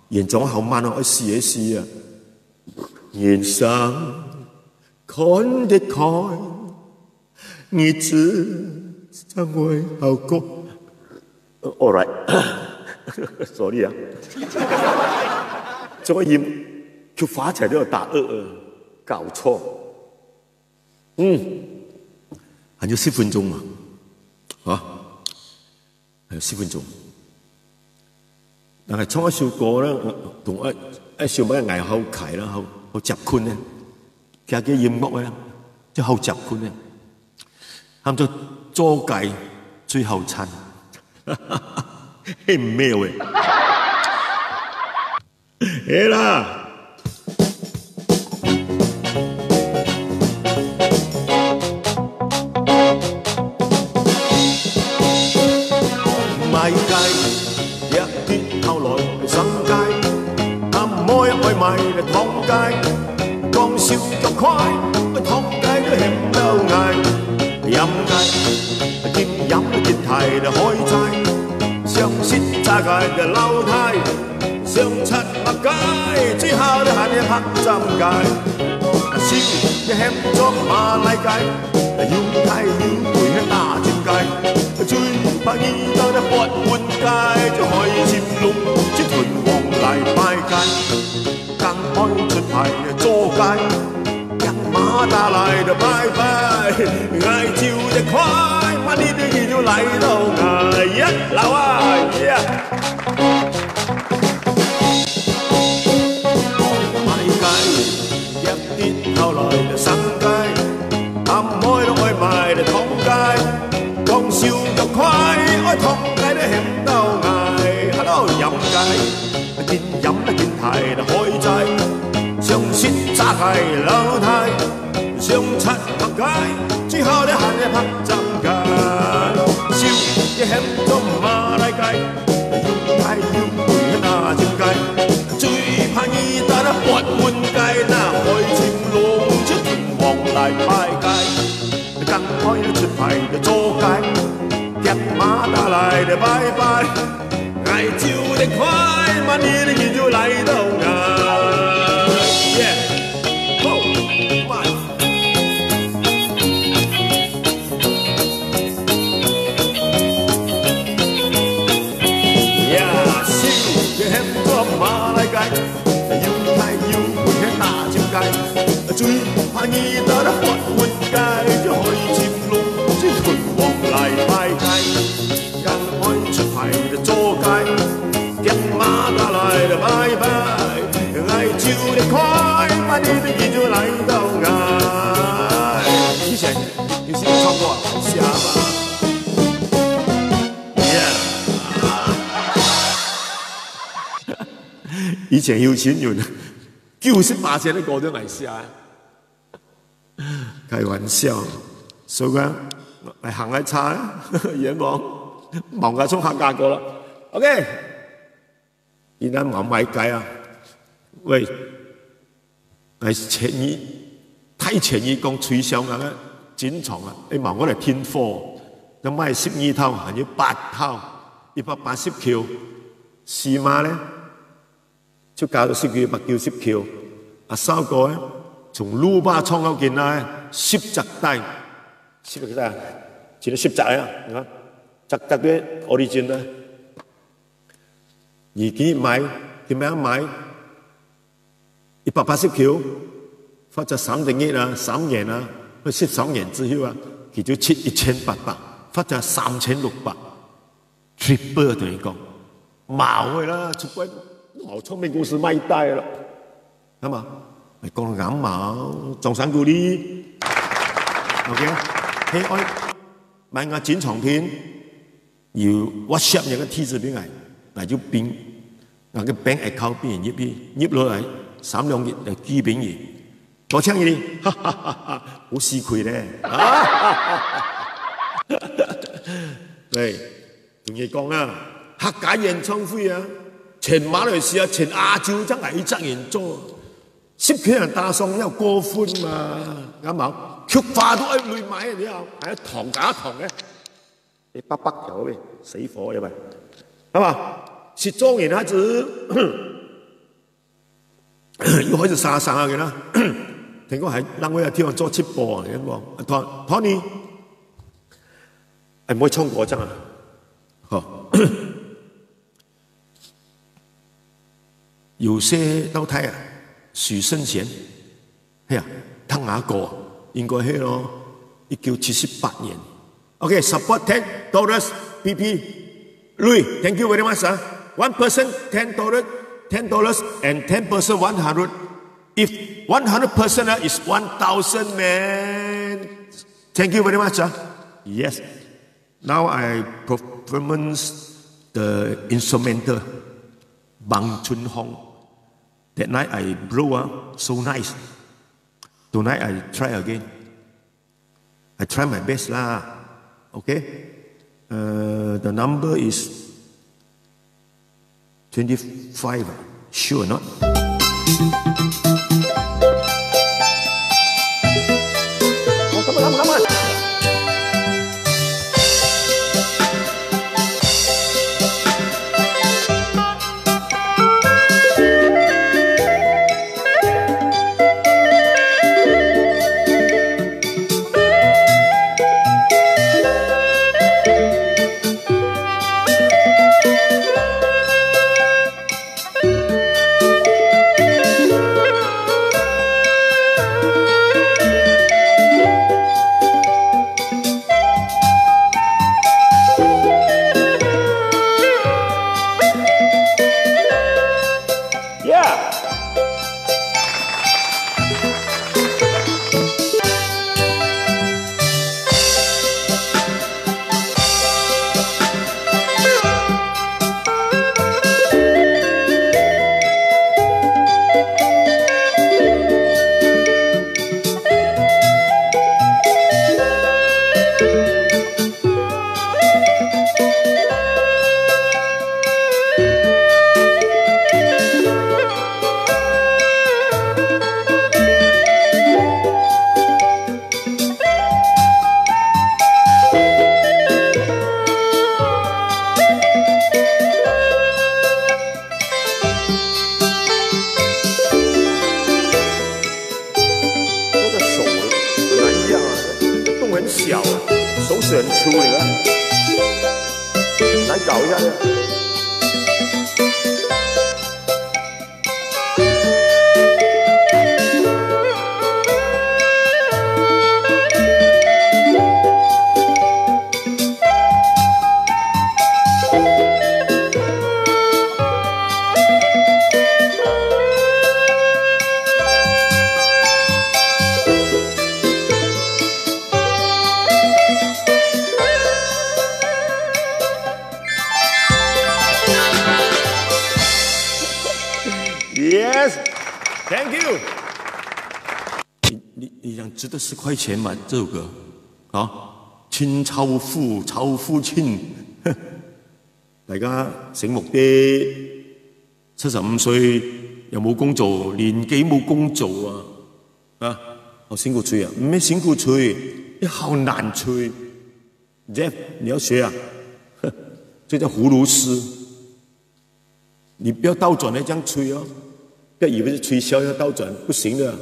現狀好慢啊，我試一試啊。人生看得開，日子將會好過。All right，sorry 啊。這個音就發起來都要打搞錯。還有10分鐘嘛。啊， 10分鐘。但係唱一首歌咧，同一首乜藝好啟啦，好習慣咧，其實嘅音樂咧，即係好習慣咧，喊做租計最後餐，係唔咩喎？係啦。賣街，一啲後來生街，阿妹愛賣嚟劏街，講笑就快，劏街都嫌到捱，飲街，見飲見提就開齋，上舌炸街就撈呔，上七麥街，最後都行一拍針街，燒一嫌咗馬拉街，要睇要陪喺大尖街。最怕遇到的撥換街，就可以佔路，即團王嚟拜街，更開出牌租街，人馬打嚟就拜拜，嗌照就快，乜呢啲嘢要嚟到捱一樓啊！拜街一啲後來就生街，啱開都愛賣就劏街。講笑就快，愛劏街都嫌到捱，喺度飲街，見飲見提就開齋，上舌炸街樓梯，上七麥街，最後你行一拍針街，笑一嫌咗馬拉街，要睇要陪喺那尖街，最怕遇到得撥換街，那開青龍出團王嚟拜街。更開得出牌就租街，人馬打嚟就拜拜，嗌照的快，乜嘢都要嚟到捱。Yeah， go， come on。Yeah， 笑嘅嫌咗馬拉街，要睇要陪喺大尖街，最怕遇到得撥換街，就可以佔路，即團王嚟拜街，更開出牌就租街，人馬打嚟就拜拜，嗌照你快，乜嘢都見咗嚟到捱。以前你是唱過下嘛？以前有錢人98%都過咗嚟試下，開玩笑，所以講嚟行一差，嘢講忙架衝客價過啦。OK， 而家忙買計啊，喂，係太前意講取消咁嘅展場啊，你忙我嚟天貨，咁買12套，還要8套，180 Q， 試碼咧就搞到10 Q、8 Q、10 Q， 啊收過咧。從魯巴創口見啦，10隻帶，10隻帶，只係10隻啊！你看，隻嘅 origin 咧，而佢買點樣買？180 Q， 或者3點1啊，3元啊，或者12元之後啊，佢就切1800，或者3600 ，triple 等於講冇嘅啦，出關冇唱片公司賣帶啦，係嘛？咪講到眼毛，仲想顧啲 ，OK？ 嘿，我買個剪長片，要 WhatsApp 有個梯子俾我，就變，我個 bank account 俾人入落嚟，3、2日就寄俾人，多請你，哈哈哈哈，好市儈咧，對，同你講啊，客家演唱會啊，全馬來西亞、全亞洲真係爭人做。攝企人打送又過寬嘛，啱冇？菊花都愛亂買你又，係糖假糖嘅，你北有咩？死火有咪？係嘛？蝕咗人孩子要開始殺下嘅啦。聽講係冷威有天王做直播啊，你講，Tony， 唔可以衝果汁啊，好。有些都睇啊。許生賢，係啊，聽下歌應該係咯，1978年。OK，support $10 PP Louis, thank you very much, sir. One person, $10, $10, and 10 person, 100. If 100% is 1,000, man. Thank you very much, sir. Yes. Now I performance the instrumental, Bang Chun Hong. That night I blow so nice. Tonight I try again. I try my best lah. Okay. The number is 25. Sure not? Oh, come on, come on.你想值得10块钱吗？这首歌啊，親秋夫，秋夫親，大家醒目啲。75歲又冇工做，年紀冇工做啊！好辛苦吹啊，唔係辛苦吹，你好難吹。Jeff， 你要學啊，这叫葫芦絲。你不要倒轉來這樣吹哦，不要以為是吹簫要倒轉，不行的，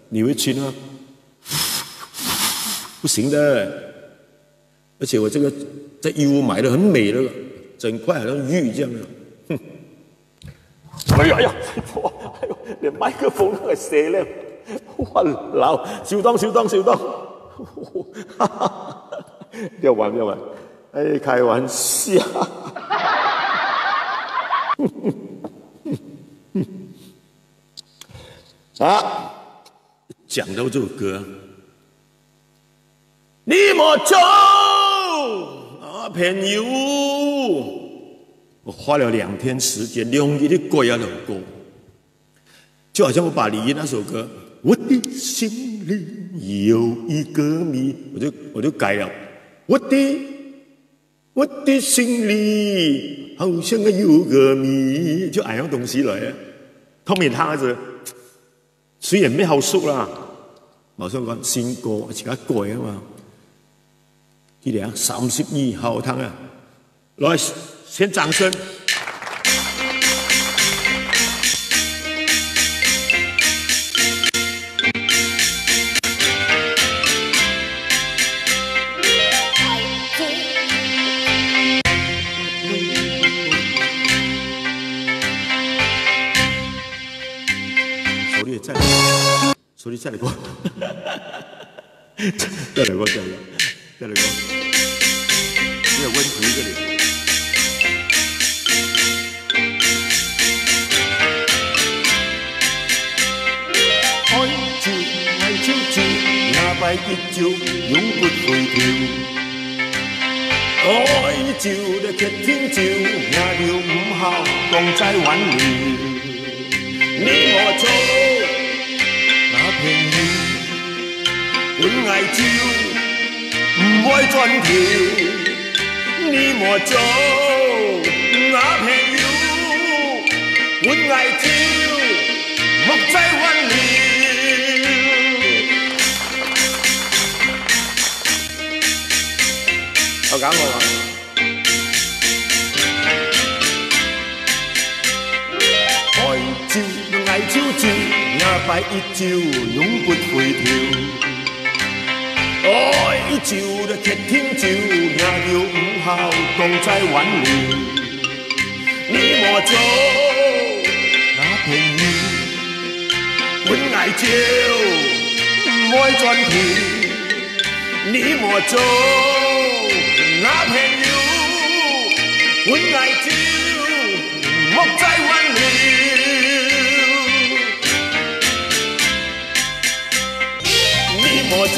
你會吹呢？不行的，而且我这个在义乌买的很美的，整块好像玉这样的。哼！哎呀呀！哎呦，连麦克风都係射咧！哇老，小當小當小當，哈哈！不要玩不要玩，哎，開玩笑。啊，講到這首歌。你莫走啊，朋友！我花了2天時間，用力的過呀，兩歌，就好像我把李煜那首歌《我的心裡有一個謎》，我就改了，我的心裡好像有個謎，就按樣東西來。後面他子雖然咩好熟啦，冇想講新歌自己改啊嘛。記得啊，32好聽啊！來，先掌聲。手裏再來過，再來過。沒有問題這裡。摆一朝永不回头。爱就咧刻天朝，命着唔孝，当在挽留。你莫做那朋友，阮爱酒唔爱转头。你莫做那朋友，阮爱酒莫再挽留。我揀我啦。愛照愛照照，也擺一朝永不回頭。愛照咧刻天照，也叫唔孝，當在挽留。你莫做那朋友，阮愛照唔愛轉頭。你莫做那朋友，阮愛酒莫再挽留。你莫做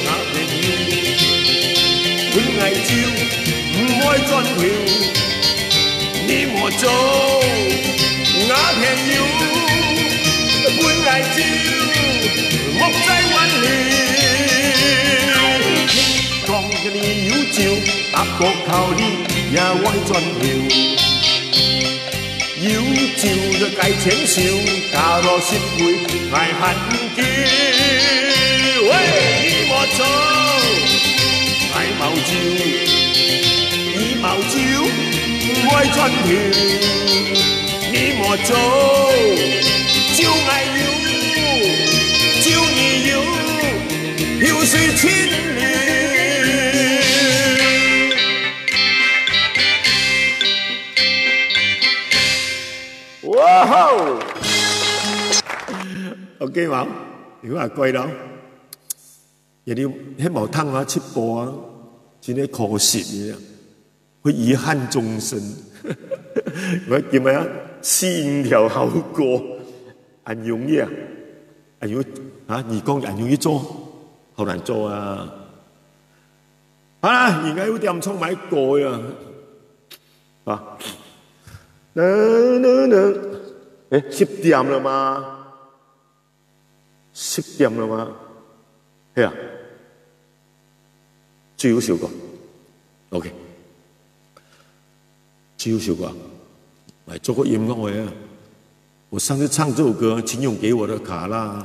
那朋友，阮愛酒唔愛轉頭。你莫做那朋友，阮愛酒莫再挽留。講嘅你有招，搭國靠你也愛轉頭。有招就該牽手，假若失會愛喊叫。喂，你莫做愛毛招，以毛招唔愛轉頭。你莫做招愛有，招你有，有水清流。哇吼 ！OK 冇？如果係貴咯，人哋希望聽下出播啊，真係可惜嘅，會遺憾終生。我叫咩啊？線條好過，很容易啊，很容易啊！義工很容易做，好難做啊！好啦，而家要點充買過啊！啊！哎，10點了嗎？10點了嗎？係啊，最後一首歌 ，OK， 最後一首歌，來做個音樂啊！我上次唱這首歌，請勇給我的卡啦，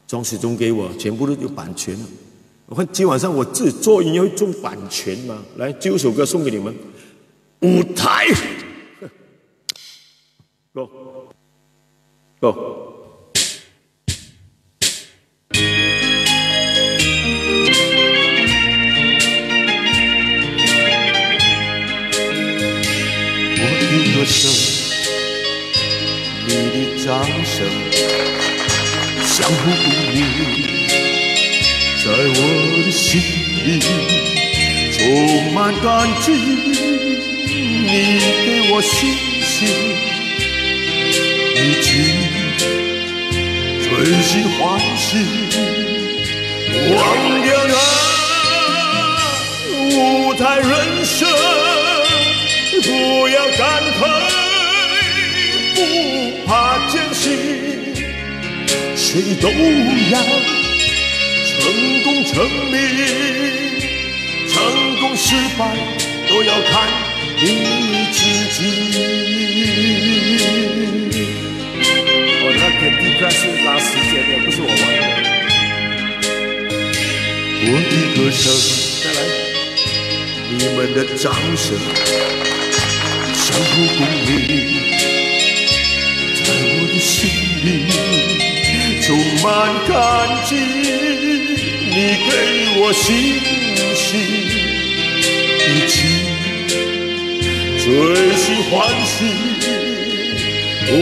莊時中給我，全部都有版權。我看今晚上我自己做音樂會中版權嘛，來，最後一首歌送給你們，舞台。Go, go。我的歌聲，你的掌聲，相互鼓勵，在我的心裡充滿感激。你給我信心。一起追心歡喜，忘掉那舞台人生，不要感慨，不怕艱辛，誰都要成功成名，成功失敗都要看你自己。那是拉時間的，不是我玩的。我的歌聲，再來，你們的掌聲，相互鼓勵，在我的心裡充滿感激。你給我信心，一起追心歡喜，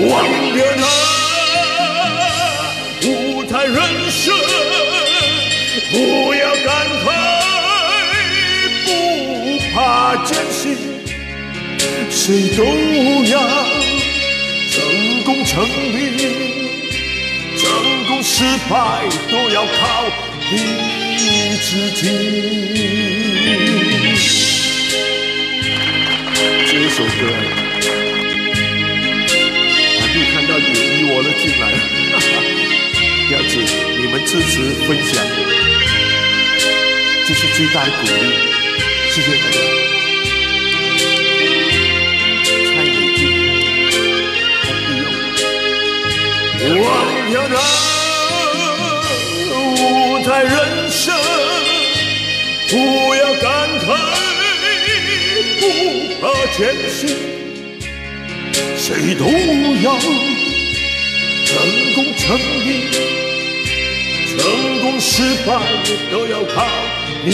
忘掉那舞台人生，不要感慨，不怕艱辛，誰都要成功成名，成功功失败都要靠你自己。这一首歌，还没看到你我的进来了，了解你们支持分享，这是最大的鼓励，谢谢大家。蔡美君，忘掉那舞台人生，不要感慨，不怕艰辛，谁都要成功成名，成功失败都要靠你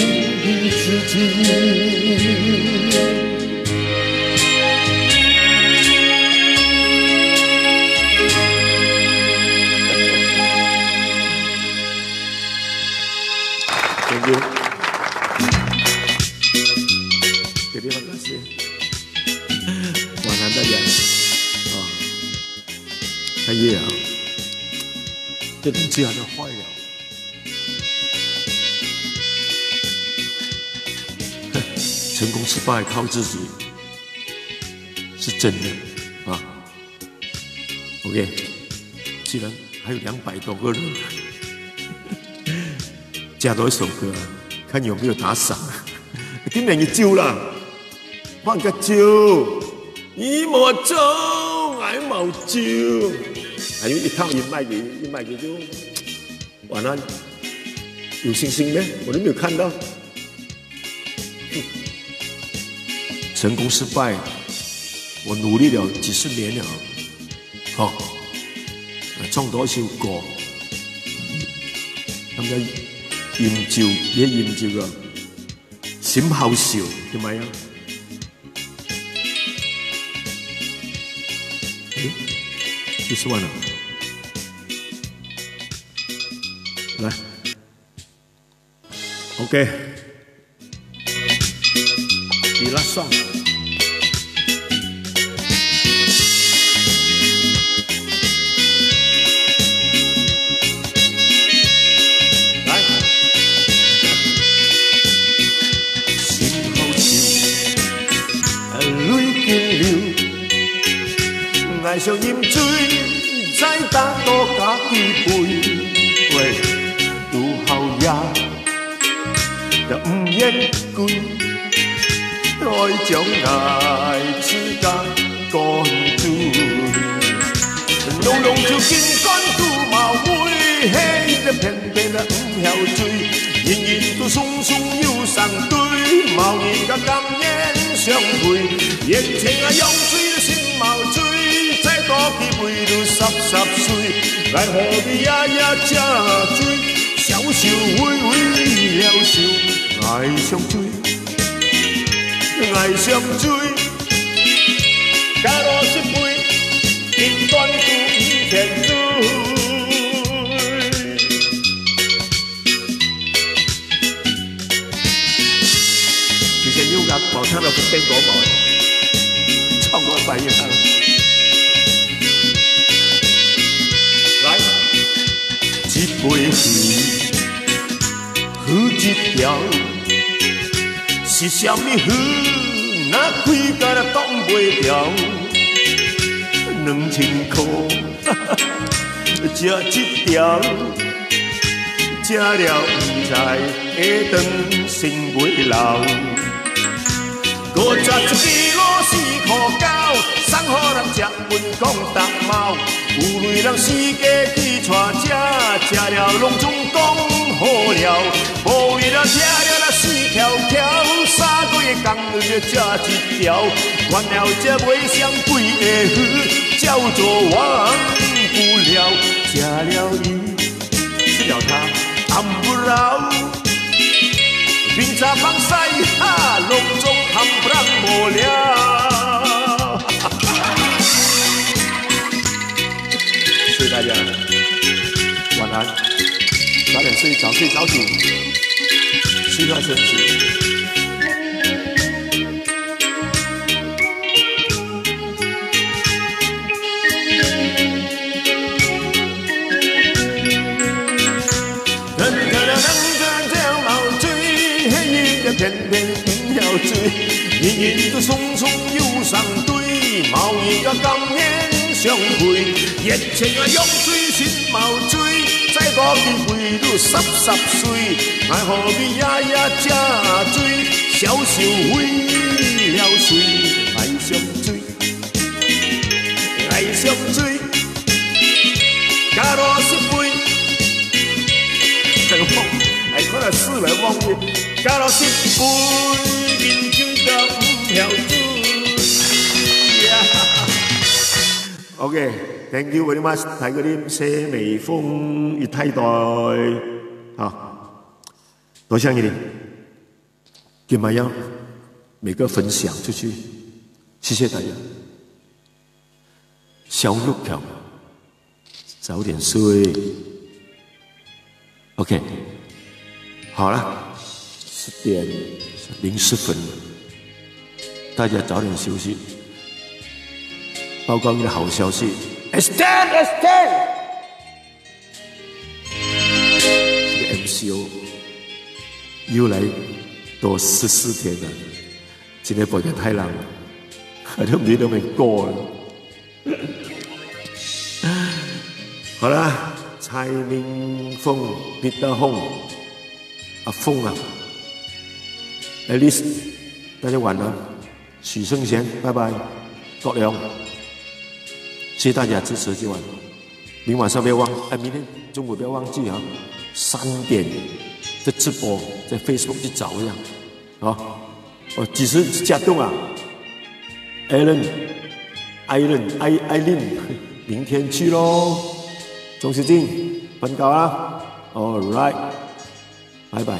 自己。Thank you. Terima kasih. Warna ya. Oh. 他爷啊，这东西好像坏了。成功失败靠自己，是真的啊。OK， 既然还有200多个人。加多一首歌，看有没有打赏。今年要招啦，放個招，伊無招，俺冇招。還有一套一賣給就完了，有星星咩？我都沒有看到。成功失敗，我努力了幾十年了，好，創作一首歌，咁樣。研究也研究個閃後笑，係咪啊？誒，完了，來 ，OK， 你拉上。愛上飲醉，再打多加幾杯，喂，拄好也就唔言歸，愛將愛之間乾醉，濃濃就見乾都冒灰，嘿，就偏偏就唔曉醉，人人都鬆鬆又上對，冒煙甲甘煙相配，眼前啊用水的心冒醉。多去為了濕碎，來何必夜吃醉？小小微微了笑，愛上醉，愛上醉，假若是杯，應斷都唔甜醉。其實要壓冇聽到佢邊個冇，唱過100years。一杯酒，喝一條，是啥物好？哪開甲啦擋袂牢，2000塊，食一條，食了不知會當成袂老。51支螺絲褲膠，送予人食分講搭貓。有類人世界去帶食，食了攏總講好料，無為了吃了那死條條，3個月工就食一條，完了這袂上貴的魚，叫做忘不了，吃了伊，吃了它含不牢，平常放屎哈，攏總含不人無了。谢谢大家，晚安，早点睡，早睡早起，吃饭身体。是匆匆又上对，贸易甲感恩相会，热情啊涌水心毛水，再多机会愈湿水，爱何必夜夜吃水，消受为了水，爱上水，爱上水，加落十杯，这个梦，哎，我来试来忘记，加落十杯，饮酒到不晓醉。OK，thank you very much， 睇嗰啲些微風粵梯代，好，多謝你哋，今晚要每個分享出去，謝謝大家。小玉橋，早點睡。OK， 好了，10點04分，大家早點休息。報告你的好消息 ，Stand， 這個 MCO 又來多14天了，今天報天太冷了，好像你都沒過了。好啦，蔡明鳳、彼得鳳、阿鳳啊 ，Alice， 大家晚安，許勝賢，拜拜，郭良。謝謝大家支持今晚，明晚上不要忘，明天中午不要忘記啊，3點的直播在 Facebook 去找一下，啊，哦，幾時加動啊 ？Eileen，明天去咯，鍾小靜，瞓覺啦 ，All right， 拜拜。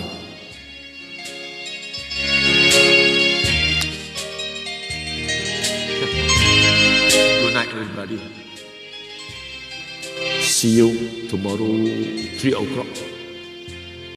Everybody. See you tomorrow 3 o'clock.